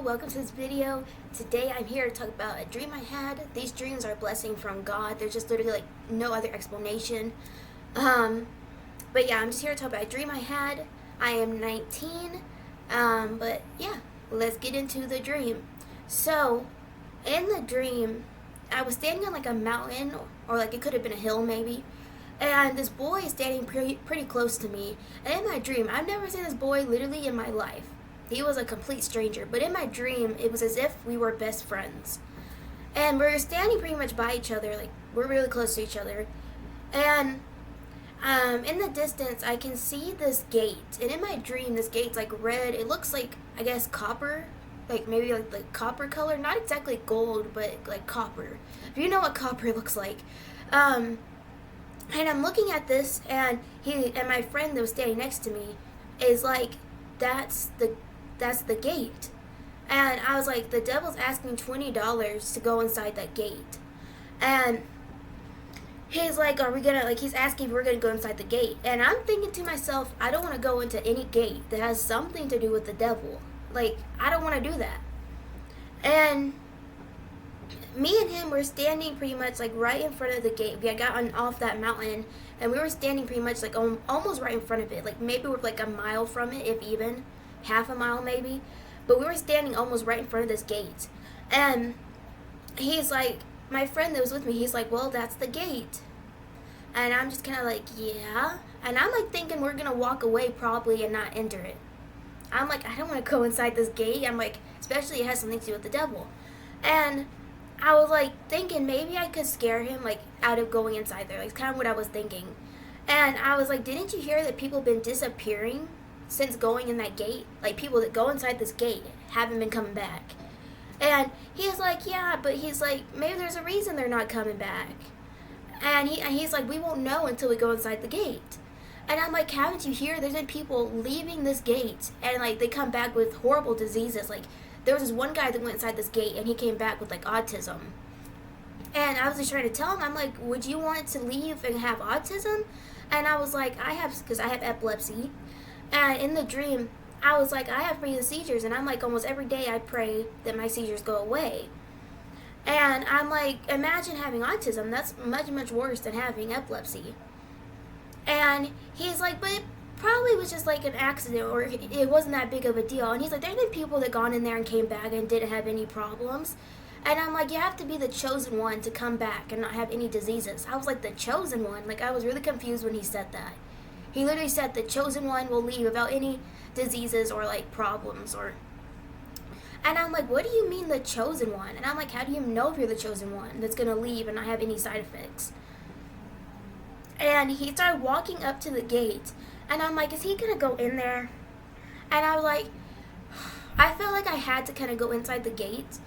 welcome to this video. Today I'm here to talk about a dream I had. These dreams are a blessing from God. There's just literally like no other explanation. But yeah, I'm just here to talk about a dream I had. I am 19. But yeah, let's get into the dream. So, in the dream, I was standing on like a mountain, or like it could have been a hill maybe. And this boy is standing pretty close to me. And in my dream, I've never seen this boy literally in my life. He was a complete stranger. But in my dream, it was as if we were best friends. And we were standing pretty much by each other. Like, we're really close to each other. And in the distance, I can see this gate. And in my dream, this gate's like red. It looks like, I guess, copper. Like, maybe like copper color. Not exactly gold, but like copper. If you know what copper looks like. And I'm looking at this, and my friend that was standing next to me is like, that's the gate. And I was like, the devil's asking $20 to go inside that gate. And he's like, he's asking if we're gonna go inside the gate. And I'm thinking to myself, I don't want to go into any gate that has something to do with the devil. Like, I don't want to do that. And me and him were standing pretty much like right in front of the gate. We had gotten off that mountain, and we were standing pretty much like almost right in front of it. Like maybe we're like a mile from it, if even half a mile maybe. But we were standing almost right in front of this gate. And he's like, my friend that was with me, he's like, well, that's the gate. And I'm just kind of like, yeah. And I'm like thinking we're going to walk away probably and not enter it. I'm like, I don't want to go inside this gate. I'm like, especially it has something to do with the devil. And I was like thinking maybe I could scare him like out of going inside there. Like, it's kind of what I was thinking. And I was like, didn't you hear that people have been disappearing since going in that gate? Like, people that go inside this gate haven't been coming back. And he's like, yeah, but he's like, maybe there's a reason they're not coming back. And he's like, we won't know until we go inside the gate. And I'm like, haven't you heard there's been people leaving this gate and like they come back with horrible diseases? Like, there was this one guy that went inside this gate and he came back with like autism. And I was just trying to tell him, I'm like, would you want to leave and have autism? And I was like, because I have epilepsy. And in the dream, I was like, I have frequent seizures. And I'm like, almost every day I pray that my seizures go away. And I'm like, imagine having autism. That's much, much worse than having epilepsy. And he's like, but it probably was just like an accident, or it wasn't that big of a deal. And he's like, there's been people that gone in there and came back and didn't have any problems. And I'm like, you have to be the chosen one to come back and not have any diseases. I was like, the chosen one? Like, I was really confused when he said that. He literally said the chosen one will leave without any diseases or like problems or. And I'm like, what do you mean the chosen one? And I'm like, how do you know if you're the chosen one that's gonna leave and not have any side effects? And he started walking up to the gate. And I'm like, is he going to go in there? And I was like, I felt like I had to kind of go inside the gate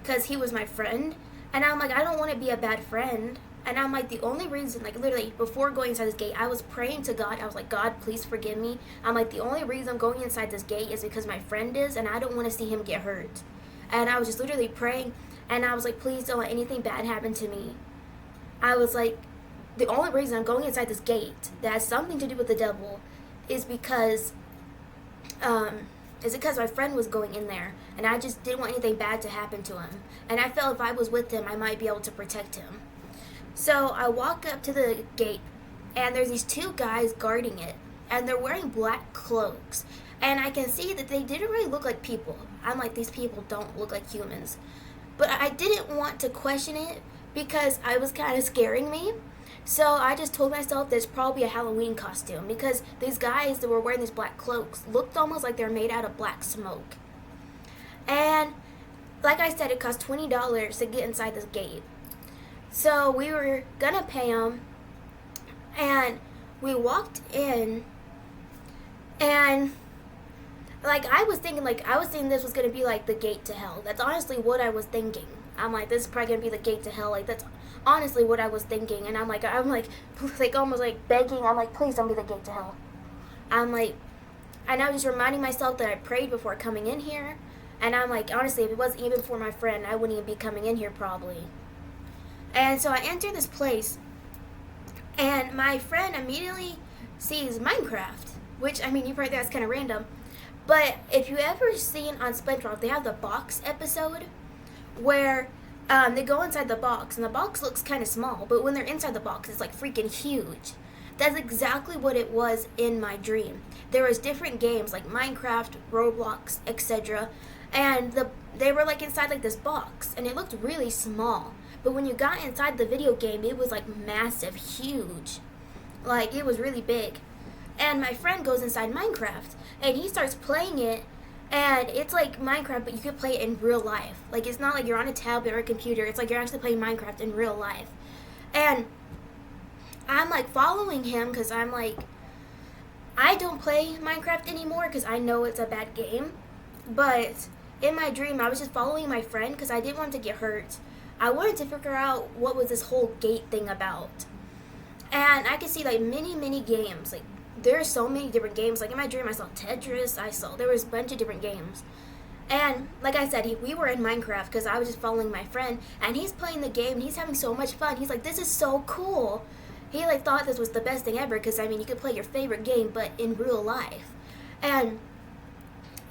because he was my friend. And I'm like, I don't want to be a bad friend. And I'm like, the only reason, like literally before going inside this gate, I was praying to God. I was like, God, please forgive me. I'm like, the only reason I'm going inside this gate is because my friend is, and I don't want to see him get hurt. And I was just literally praying. And I was like, please don't let anything bad happen to me. I was like, the only reason I'm going inside this gate that has something to do with the devil is because my friend was going in there, and I just didn't want anything bad to happen to him. And I felt if I was with him, I might be able to protect him. So I walk up to the gate, and there's these two guys guarding it, and they're wearing black cloaks. And I can see that they didn't really look like people. I'm like, these people don't look like humans. But I didn't want to question it because I was kind of scaring me. So I just told myself there's probably a Halloween costume because these guys that were wearing these black cloaks looked almost like they're made out of black smoke. And like I said, it cost $20 to get inside this gate. So we were gonna pay them, and we walked in, and like I was thinking this was gonna be like the gate to hell. That's honestly what I was thinking. I'm like, this is probably gonna be the gate to hell. Like, that's honestly what I was thinking. And I'm like almost like begging. I'm like, please don't be the gate to hell. I'm like, and I was just reminding myself that I prayed before coming in here. And I'm like, honestly, if it wasn't even for my friend, I wouldn't even be coming in here probably. And so I enter this place, and my friend immediately sees Minecraft, which, I mean, you probably think that's kind of random. But if you ever seen on SpongeBob, they have the box episode where they go inside the box, and the box looks kind of small, but when they're inside the box, it's like freaking huge. That's exactly what it was in my dream. There was different games like Minecraft, Roblox, etc., and they were like inside like this box, and it looked really small. But when you got inside the video game, it was like massive, huge. Like, it was really big. And my friend goes inside Minecraft, and he starts playing it, and it's like Minecraft, but you could play it in real life. Like, it's not like you're on a tablet or a computer. It's like you're actually playing Minecraft in real life. And I'm like following him because I'm like, I don't play Minecraft anymore because I know it's a bad game. But in my dream, I was just following my friend because I didn't want to get hurt. I wanted to figure out what was this whole gate thing about. And I could see like many games. Like, there are so many different games. Like, in my dream, I saw Tetris. There was a bunch of different games. And like I said, we were in Minecraft because I was just following my friend. And he's playing the game, and he's having so much fun. He's like, this is so cool. He like thought this was the best thing ever because, I mean, you could play your favorite game, but in real life. And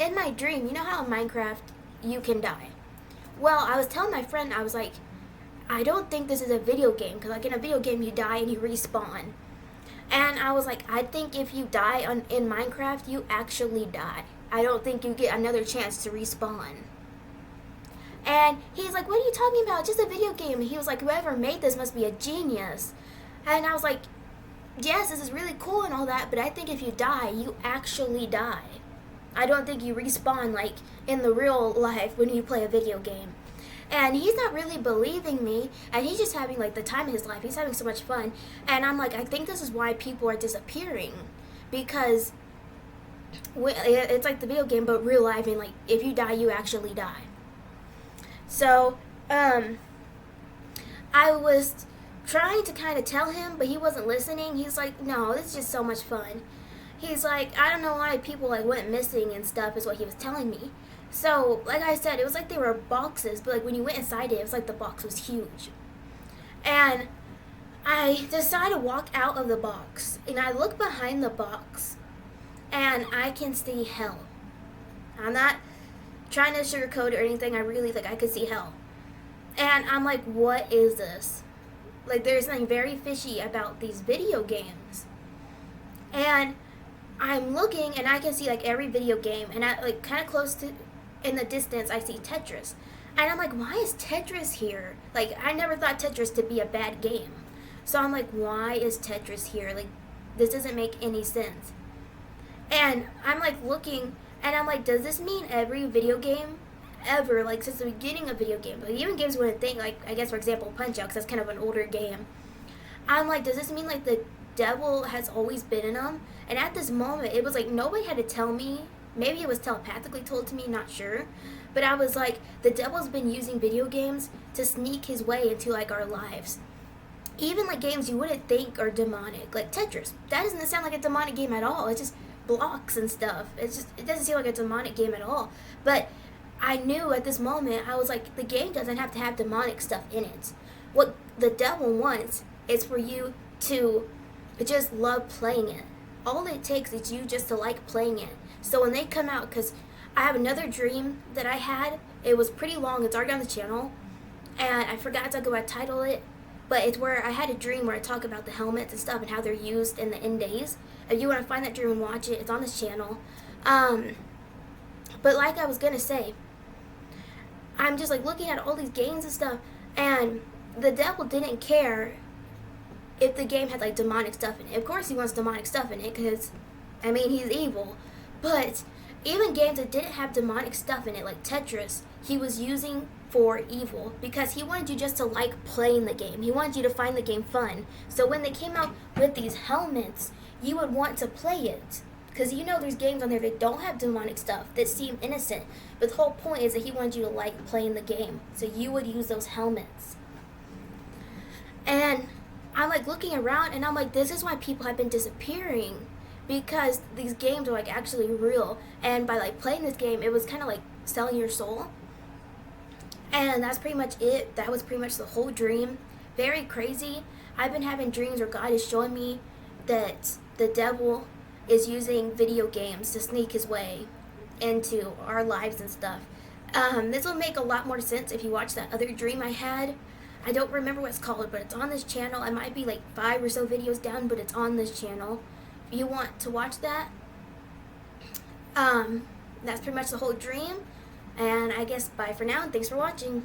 in my dream, you know how in Minecraft you can die? Well, I was telling my friend, I was like, I don't think this is a video game because, like, in a video game, you die and you respawn. And I was like, I think if you die in Minecraft, you actually die. I don't think you get another chance to respawn. And he's like, what are you talking about? Just a video game. And he was like, whoever made this must be a genius. And I was like, yes, this is really cool and all that, but I think if you die, you actually die. I don't think you respawn like in the real life when you play a video game. And he's not really believing me, and he's just having like the time of his life. He's having so much fun. And I'm like, I think this is why people are disappearing, because it's like the video game, but real life, and like if you die, you actually die. So, I was trying to kind of tell him, but he wasn't listening. He's like, no, this is just so much fun. He's like, I don't know why people like went missing and stuff, is what he was telling me. So, like I said, it was like they were boxes, but like when you went inside it was like the box was huge. And I decided to walk out of the box, and I look behind the box, and I can see hell. I'm not trying to sugarcoat it or anything. I really, like, I could see hell. And I'm like, what is this? Like, there's something very fishy about these video games. And I'm looking, and I can see like every video game, and I like kind of close to, in the distance, I see Tetris. And I'm like, why is Tetris here? Like, I never thought Tetris to be a bad game. So I'm like, why is Tetris here? Like, this doesn't make any sense. And I'm like looking, and I'm like, does this mean every video game ever, like since the beginning of video games, like even games you wouldn't think, like I guess for example Punch Out, because that's kind of an older game. I'm like, does this mean like the devil has always been in them? And at this moment, it was like nobody had to tell me. Maybe it was telepathically told to me, not sure. But I was like, the devil's been using video games to sneak his way into like our lives. Even like games you wouldn't think are demonic, like Tetris. That doesn't sound like a demonic game at all. It's just blocks and stuff. It doesn't seem like a demonic game at all. But I knew at this moment, I was like, the game doesn't have to have demonic stuff in it. What the devil wants is for you to just love playing it. All it takes is you just to like playing it. So when they come out, because I have another dream that I had. It was pretty long. It's already on the channel. And I forgot to go and title it. But it's where I had a dream where I talk about the helmets and stuff and how they're used in the end days. If you want to find that dream and watch it, it's on this channel. But like I was going to say, I'm just like looking at all these games and stuff. And the devil didn't care if the game had like demonic stuff in it. Of course he wants demonic stuff in it because, I mean, he's evil. But even games that didn't have demonic stuff in it, like Tetris, he was using for evil because he wanted you just to like playing the game. He wanted you to find the game fun. So when they came out with these helmets, you would want to play it. Because you know there's games on there that don't have demonic stuff, that seem innocent. But the whole point is that he wanted you to like playing the game. So you would use those helmets. And I'm like looking around and I'm like, this is why people have been disappearing. Because these games are like actually real. And by like playing this game, it was kind of like selling your soul. And that's pretty much it. That was pretty much the whole dream. Very crazy. I've been having dreams where God is showing me that the devil is using video games to sneak his way into our lives and stuff. This will make a lot more sense if you watch that other dream I had. I don't remember what it's called, but it's on this channel. It might be like 5 or so videos down, but it's on this channel. If you want to watch that, that's pretty much the whole dream. And I guess bye for now, and thanks for watching.